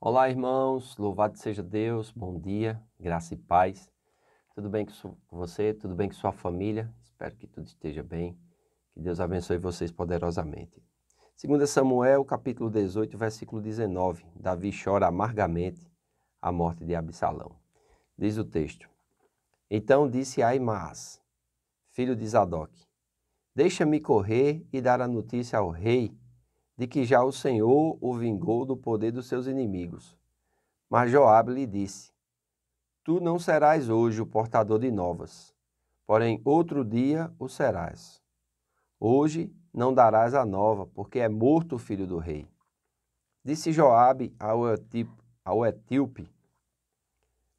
Olá, irmãos, louvado seja Deus, bom dia, graça e paz. Tudo bem com você? Tudo bem com sua família? Espero que tudo esteja bem, que Deus abençoe vocês poderosamente. 2 Samuel, capítulo 18, versículo 19, Davi chora amargamente a morte de Absalão. Diz o texto: Então disse Aimaas, filho de Zadok, deixa-me correr e dar a notícia ao rei de que já o Senhor o vingou do poder dos seus inimigos. Mas Joabe lhe disse: Tu não serás hoje o portador de novas, porém outro dia o serás. Hoje não darás a nova, porque é morto o filho do rei. Disse Joabe ao etíope: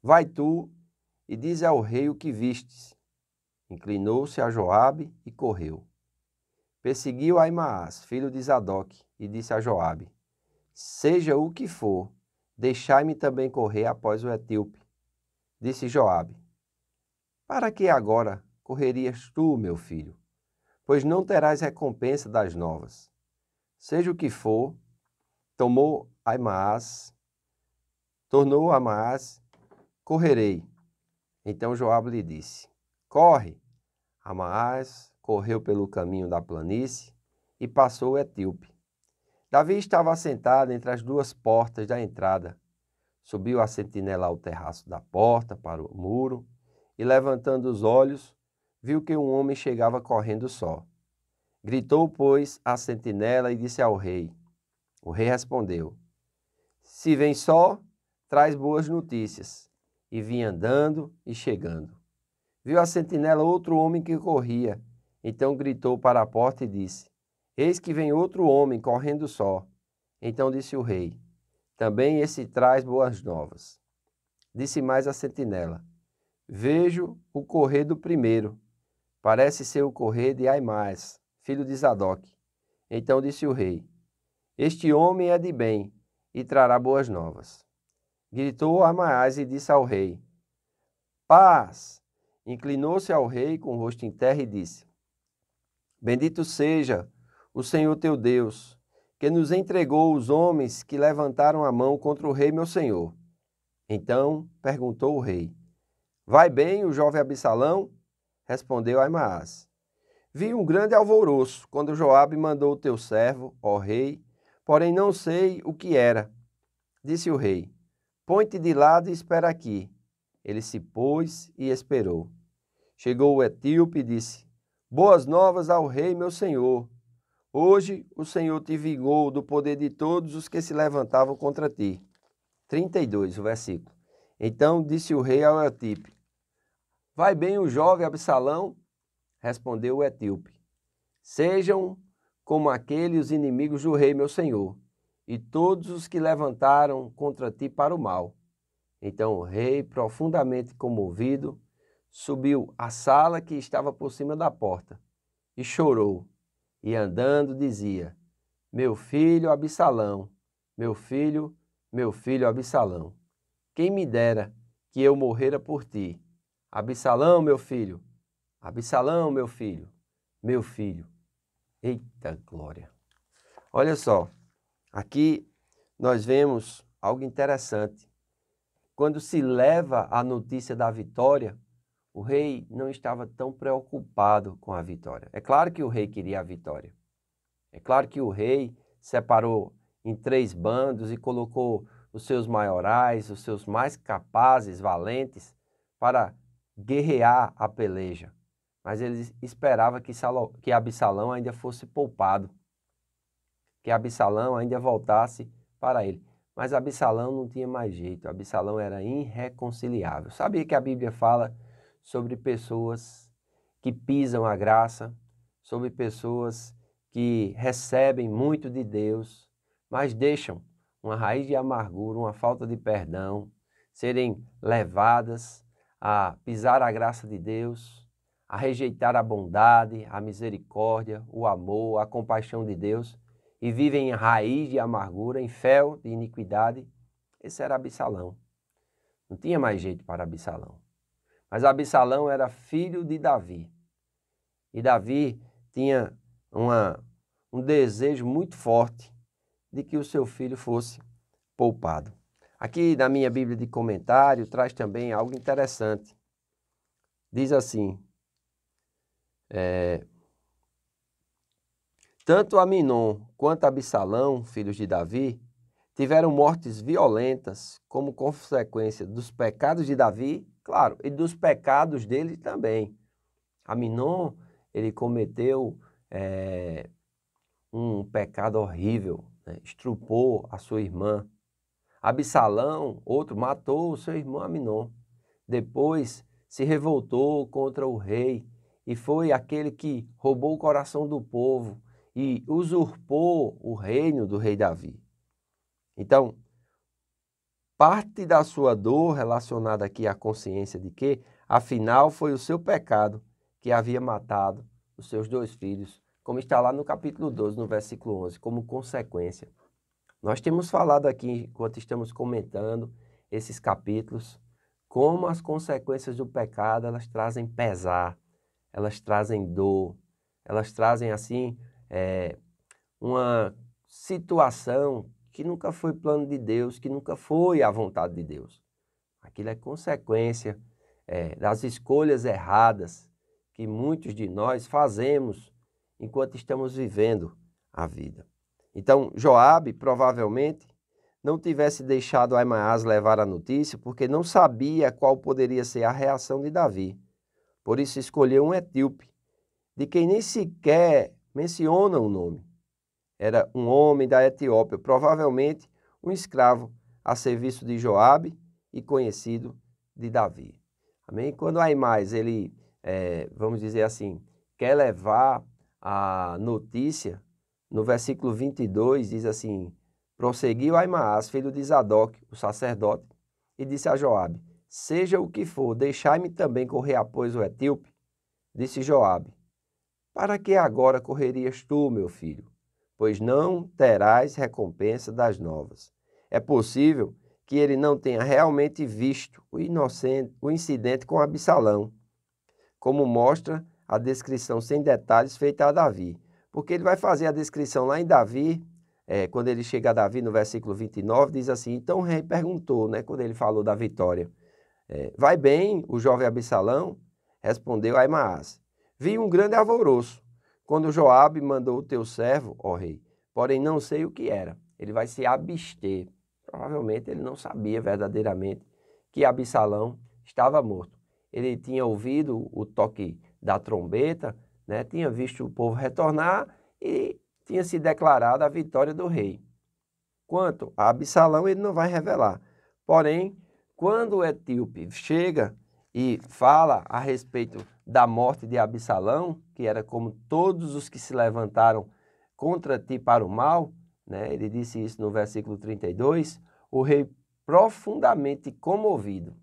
Vai tu e dize ao rei o que vistes. Inclinou-se a Joabe e correu. Perseguiu Aimaas, filho de Zadok, e disse a Joabe: Seja o que for, deixai-me também correr após o etíope. Disse Joabe: Para que agora correrias tu, meu filho? Pois não terás recompensa das novas. Seja o que for, tornou Aimaas, correrei. Então Joabe lhe disse: Corre. Aimaas correu pelo caminho da planície e passou o etíope. Davi estava assentado entre as duas portas da entrada. Subiu a sentinela ao terraço da porta para o muro e, levantando os olhos, viu que um homem chegava correndo só. Gritou, pois, a sentinela e disse ao rei. O rei respondeu: Se vem só, traz boas notícias. E vinha andando e chegando. Viu a sentinela outro homem que corria. Então gritou para a porta e disse: Eis que vem outro homem correndo só. Então disse o rei: Também esse traz boas novas. Disse mais a sentinela: Vejo o correr do primeiro. Parece ser o correr de Aimaas, filho de Zadok. Então disse o rei: Este homem é de bem e trará boas novas. Gritou Aimaas e disse ao rei: Paz! Inclinou-se ao rei com o rosto em terra e disse: Bendito seja o Senhor teu Deus, que nos entregou os homens que levantaram a mão contra o rei meu senhor. Então perguntou o rei: Vai bem o jovem Absalão? Respondeu Aimaas: Vi um grande alvoroço quando Joabe mandou o teu servo, ó rei, porém não sei o que era. Disse o rei: Põe-te de lado e espera aqui. Ele se pôs e esperou. Chegou o etíope e disse: Boas novas ao rei meu senhor. Hoje o Senhor te vingou do poder de todos os que se levantavam contra ti. 32, o versículo. Então disse o rei ao etíope: Vai bem o jovem Absalão? Respondeu o etíope: Sejam como aqueles os inimigos do rei meu senhor, e todos os que levantaram contra ti para o mal. Então o rei, profundamente comovido, subiu à sala que estava por cima da porta e chorou, e andando dizia: Meu filho Absalão, meu filho Absalão, quem me dera que eu morrera por ti. Absalão, meu filho, Absalão, meu filho, meu filho. Eita glória! Olha só, aqui nós vemos algo interessante. Quando se leva a notícia da vitória, o rei não estava tão preocupado com a vitória. É claro que o rei queria a vitória. É claro que o rei separou em 3 bandos e colocou os seus maiorais, os seus mais capazes, valentes, para guerrear a peleja. Mas ele esperava que Absalão ainda fosse poupado, que Absalão ainda voltasse para ele. Mas Absalão não tinha mais jeito, Absalão era irreconciliável. Sabia que a Bíblia fala sobre pessoas que pisam a graça, sobre pessoas que recebem muito de Deus, mas deixam uma raiz de amargura, uma falta de perdão, serem levadas a pisar a graça de Deus, a rejeitar a bondade, a misericórdia, o amor, a compaixão de Deus, e vivem em raiz de amargura, em fel de iniquidade. Esse era Absalão. Não tinha mais jeito para Absalão. Mas Absalão era filho de Davi. E Davi tinha um desejo muito forte de que o seu filho fosse poupado. Aqui na minha Bíblia de comentário traz também algo interessante. Diz assim, tanto Aminon quanto Absalão, filhos de Davi, tiveram mortes violentas como consequência dos pecados de Davi, claro, e dos pecados dele também. Aminon, ele cometeu um pecado horrível, né? Estrupou a sua irmã. Absalão, outro, matou o seu irmão Aminon. Depois se revoltou contra o rei e foi aquele que roubou o coração do povo e usurpou o reino do rei Davi. Então, parte da sua dor relacionada aqui à consciência de que, afinal, foi o seu pecado que havia matado os seus 2 filhos, como está lá no capítulo 12, no versículo 11, como consequência. Nós temos falado aqui, enquanto estamos comentando esses capítulos, como as consequências do pecado, elas trazem pesar, elas trazem dor, elas trazem, assim, uma situação que nunca foi plano de Deus, que nunca foi a vontade de Deus. Aquilo é consequência das escolhas erradas que muitos de nós fazemos enquanto estamos vivendo a vida. Então, Joabe provavelmente não tivesse deixado Aimaas levar a notícia porque não sabia qual poderia ser a reação de Davi. Por isso escolheu um etíope, de quem nem sequer menciona o nome. Era um homem da Etiópia, provavelmente um escravo a serviço de Joabe e conhecido de Davi. Amém? Quando Aimaas, ele, vamos dizer assim, quer levar a notícia, no versículo 22 diz assim, prosseguiu Aimaas, filho de Zadok, o sacerdote, e disse a Joabe, seja o que for, deixai-me também correr após o etíope. Disse Joabe, para que agora correrias tu, meu filho? Pois não terás recompensa das novas. É possível que ele não tenha realmente visto o incidente com Absalão, como mostra a descrição sem detalhes feita a Davi. Porque ele vai fazer a descrição lá em Davi, quando ele chega a Davi no versículo 29, diz assim, então o rei perguntou, né, quando ele falou da vitória, vai bem o jovem Absalão? Respondeu Aimaas, vi um grande alvoroço, quando Joabe mandou o teu servo, ó rei, porém não sei o que era. Ele vai se abster. Provavelmente ele não sabia verdadeiramente que Absalão estava morto. Ele tinha ouvido o toque da trombeta, né? Tinha visto o povo retornar e tinha se declarado a vitória do rei. Quanto a Absalão, ele não vai revelar. Porém, quando o etíope chega e fala a respeito da morte de Absalão, que era como todos os que se levantaram contra ti para o mal, né? Ele disse isso no versículo 32, o rei profundamente comovido.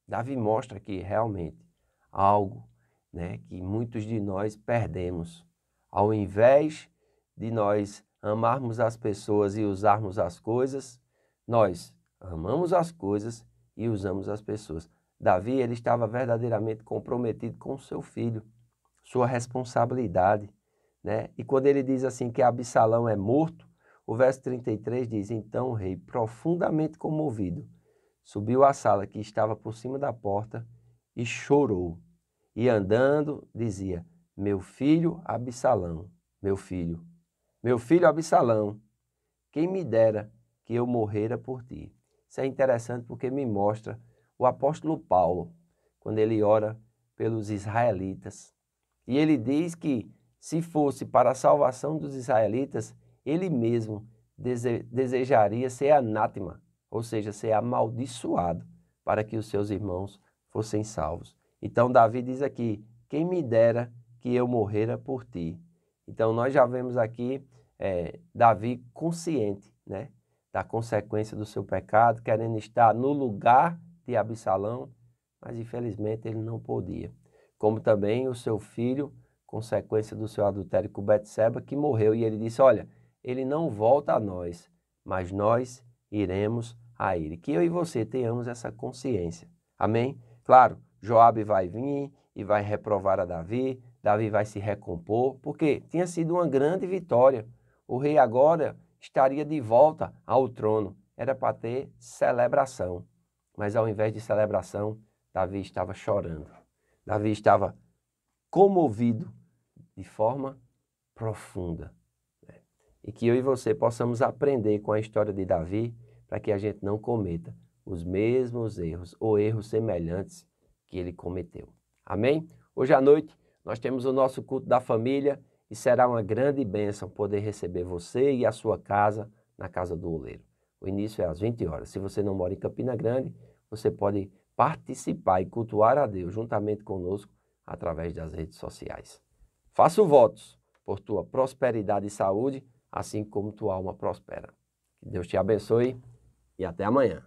Davi mostra que realmente algo, né, que muitos de nós perdemos. Ao invés de nós amarmos as pessoas e usarmos as coisas, nós amamos as coisas e usamos as pessoas. Davi, ele estava verdadeiramente comprometido com o seu filho, sua responsabilidade, né? E quando ele diz assim que Absalão é morto, o verso 33 diz, então o rei, profundamente comovido, subiu à sala que estava por cima da porta e chorou. E andando, dizia, meu filho Absalão, meu filho Absalão, quem me dera que eu morrera por ti. Isso é interessante porque me mostra o apóstolo Paulo, quando ele ora pelos israelitas. E ele diz que se fosse para a salvação dos israelitas, ele mesmo desejaria ser anátema, ou seja, ser amaldiçoado, para que os seus irmãos fossem salvos. Então Davi diz aqui, quem me dera que eu morrera por ti. Então nós já vemos aqui Davi consciente, né, da consequência do seu pecado, querendo estar no lugar de Absalão, mas infelizmente ele não podia. Como também o seu filho, consequência do seu adultério com Betseba, que morreu, e ele disse, olha, ele não volta a nós, mas nós iremos a ele. Que eu e você tenhamos essa consciência. Amém? Claro, Joabe vai vir e vai reprovar a Davi, Davi vai se recompor, porque tinha sido uma grande vitória. O rei agora estaria de volta ao trono. era para ter celebração. Mas ao invés de celebração, Davi estava chorando. Davi estava comovido de forma profunda. E que eu e você possamos aprender com a história de Davi para que a gente não cometa os mesmos erros ou erros semelhantes que ele cometeu. Amém? Hoje à noite nós temos o nosso culto da família e será uma grande bênção poder receber você e a sua casa na Casa do Oleiro. O início é às 20 horas. Se você não mora em Campina Grande, você pode participar e cultuar a Deus juntamente conosco através das redes sociais. Faço votos por tua prosperidade e saúde, assim como tua alma prospera. Que Deus te abençoe e até amanhã.